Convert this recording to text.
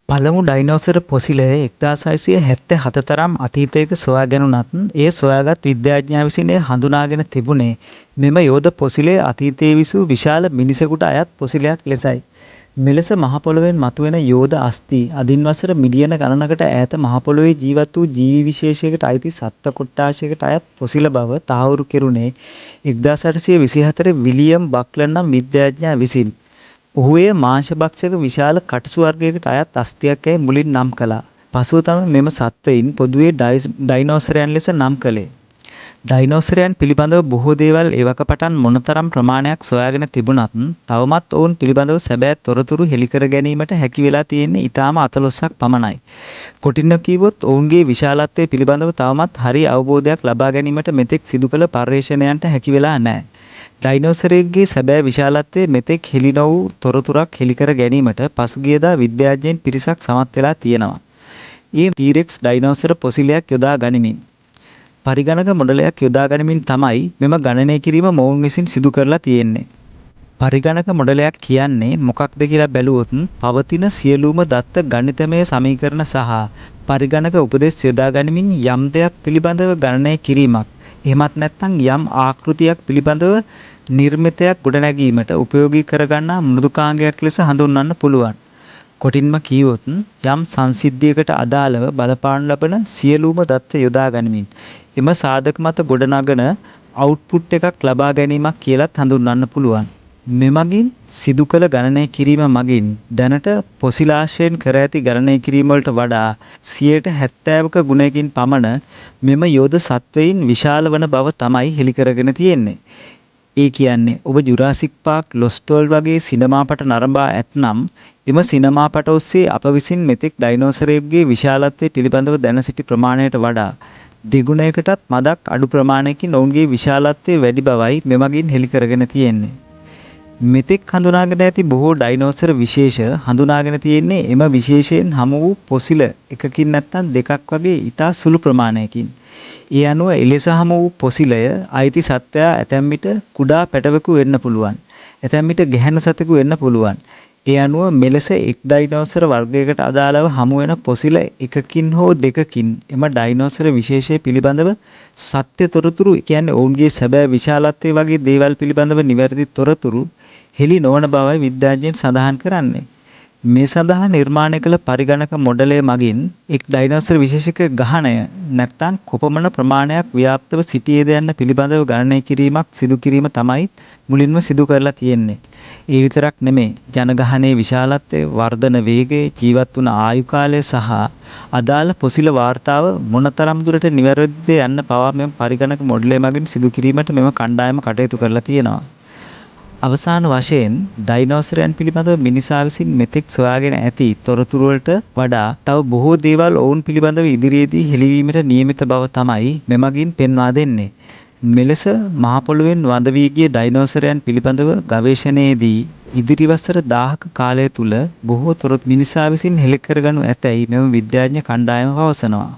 පළමු ඩයිනෝසර පොසිලය 1677 තරම් අතීතයක සොයා ගැනුණත් එය සොයාගත් විද්‍යාඥයා විසින් එය හඳුනාගෙන තිබුණේ මෙම යෝධ පොසිලය අතීතයේ විසූ විශාල මිනිසෙකුට අයත් පොසිලයක් ලෙසයි. මෙලෙස මහ පොළොවෙන් මතුවෙන යෝධ අස්ථි අදින් වසර මිලියන ගණනකට ඈත මහ පොළොවේ ජීවත් වූ ජීවි විශේෂයකට අයිති සත්ත්ව කොට්ටාශයකට අයත් පොසිල බව තහවුරු කෙරුණේ 1824 විලියම් බක්ලර් නම් විද්‍යාඥයා විසින්. ඔහු එය මාංශභක්ෂක විශාල කටුසු වර්ගයකට අයත් අස්ථියක් යැයි මුලින් නම් කළා. පසුව තමයි මෙම සත්වයින් පොදුවේ ඩයිනෝසරයන් ලෙස නම් කළේ. ඩයිනෝසරයන් පිළිබඳව බොහෝ දේවල් එවක පටන් මොනතරම් ප්‍රමාණයක් සොයාගෙන තිබුණත් තවමත් ඔවුන් පිළිබඳව සැබෑ තොරතුරු හෙළිකර ගැනීමට හැකි වෙලා තියෙන්නේ ඊටාම 14ක් පමණයි. කොටින්ම කීවොත් ඔවුන්ගේ විශාලත්වය පිළිබඳව තවමත් හරි අවබෝධයක් ලබා ගැනීමට මෙතෙක් සිදු කළ පර්යේෂණයන්ට හැකි වෙලා නැහැ. ඩයිනෝසරයෙක්ගේ සැබෑ විශාලත්වය මෙතෙක් හෙළි නො වූ තොරතුරක් හෙළිකර ගැනීමට පසුගියදා විද්‍යාඥයින් පිරිසක් සමත් වෙලා තියෙනවා. ඒ ටීරෙක්ස් ඩයිනෝසර පොසිලයක් යොදා ගනිමින් පරිගණක මොඩලයක් යොදා ගනිමින් තමයි මෙම ගණනය කිරීම මොවුන් විසින් සිදු කරලා තියෙන්නේ. පරිගණක මොඩලයක් කියන්නේ මොකක්ද කියලා බැලුවොත් පවතින සියලුම දත්ත ගණිතමය සමීකරණ සහ පරිගණක උපදෙස් යොදා ගනිමින් යම් දෙයක් පිළිබඳව ගණනය කිරීමක්. එහෙමත් නැත්නම් යම් ආකෘතියක් පිළිබඳව නිර්මිතයක් ගොඩනැගීමට උපයෝගී කරගන්නා මෘදුකාංගයක් ලෙස හඳුන්වන්න පුළුවන්. කොටින්ම කීවොත් යම් සංසිද්ධියකට අදාළව බලපානු ලබන සියලුම දත්ත යොදා ගනිමින් එම සාධක මත ගොඩනගන අවුට්පුට් එකක් ලබා ගැනීමක් කියලත් හඳුන්වන්න පුළුවන්. මෙමගින් සිදු කළ ගණනය කිරීම මගින් දැනට පොසිලාශ්‍රයෙන් කර ඇති ගණනය කිරීම වලට වඩා 70%ක ගුණයකින් පමණ මෙම යෝධ සත්වයින් විශාල වන බව තමයි හෙළි කරගෙන තියෙන්නේ. ඒ කියන්නේ ඔබ ජුරාසික් පාක් ලොස්ට් වර්ල්ඩ් වගේ සිනමාපට නරඹා ඇතනම් එම සිනමාපට ඔස්සේ අප විසින් මෙතෙක් ඩයිනෝසරයෙකුගේ විශාලත්වය පිළිබඳව දැන සිටි ප්‍රමාණයට වඩා දෙගුණයකටත් මදක් අඩු ප්‍රමාණයකින් ඔවුන්ගේ විශාලත්වය වැඩි බවයි මෙමගින් හෙළි කරගෙන තියෙන්නේ. මෙතෙක් හඳුනාගෙන ඇති බොහෝ ඩයිනෝසර විශේෂ හඳුනාගෙන තියෙන්නේ එම විශේෂයෙන් හමු වූ පොසිල එකකින් නැත්නම් දෙකක් වගේ ඉතා සුළු ප්‍රමාණයකින්. ඒ අනුව එලෙස හමු වූ පොසිලය අයිති සත්වයා ඇතැම් විට කුඩා පැටවෙකු වෙන්න පුළුවන්. ඇතැම් විට ගැහැණු සතෙකු වෙන්න පුළුවන්. ඒ අනුව මෙලෙස එක් ඩයිනෝසර වර්ගයකට අදාළව හමු වෙන පොසිල එකකින් හෝ දෙකකින් එම ඩයිනෝසර විශේෂය පිළිබඳව සත්‍ය තොරතුරු කියන්නේ ඔවුන්ගේ සැබෑ විශාලත්වය වගේ දේවල් පිළිබඳව නිවැරදි තොරතුරු හෙළි නොවන බවයි විද්‍යාඥයන් සඳහන් කරන්නේ. මේ සඳහා නිර්මාණය කළ පරිගණක මොඩලය මගින් එක් ඩයිනෝසර විශේෂක ගහණය නැත්නම් කොපමණ ප්‍රමාණයක් ව්‍යාප්තව සිටියේද යන්න පිළිබඳව ගණනය කිරීමක් සිදු කිරීම තමයි මුලින්ම සිදු කරලා තියෙන්නේ. ඒ විතරක් නෙමෙයි ජනගහනයේ විශාලත්වය, වර්ධන වේගය, ජීවත් වුණ ආයු කාලය සහ අදාළ පොසිල වාර්තාව මොනතරම් දුරට නිවැරදිද යන්න පවා මෙම පරිගණක මොඩලය මගින් සිදු කිරීමට මෙම කණ්ඩායම කටයුතු කරලා තියෙනවා. අවසාන වශයෙන් ඩයිනෝසරයන් පිළිබඳව මිනිසා විසින් මෙතෙක් සොයාගෙන ඇති තොරතුරු වලට වඩා තව බොහෝ දේවල් ඔවුන් පිළිබඳව ඉදිරියේදී හෙළිවීමට නියමිත බව තමයි මෙමගින් පෙන්වා දෙන්නේ. මෙලෙස මහ පොළොවෙන් වඳ වී ගිය ඩයිනෝසරයන් පිළිබඳව ගවේෂණයේදී ඉදිරි වසර 1000ක කාලය තුල බොහෝ තොරතුරු මිනිසා විසින් හෙළි කරගනු ඇතැයි මෙම විද්‍යාඥ කණ්ඩායම පවසනවා.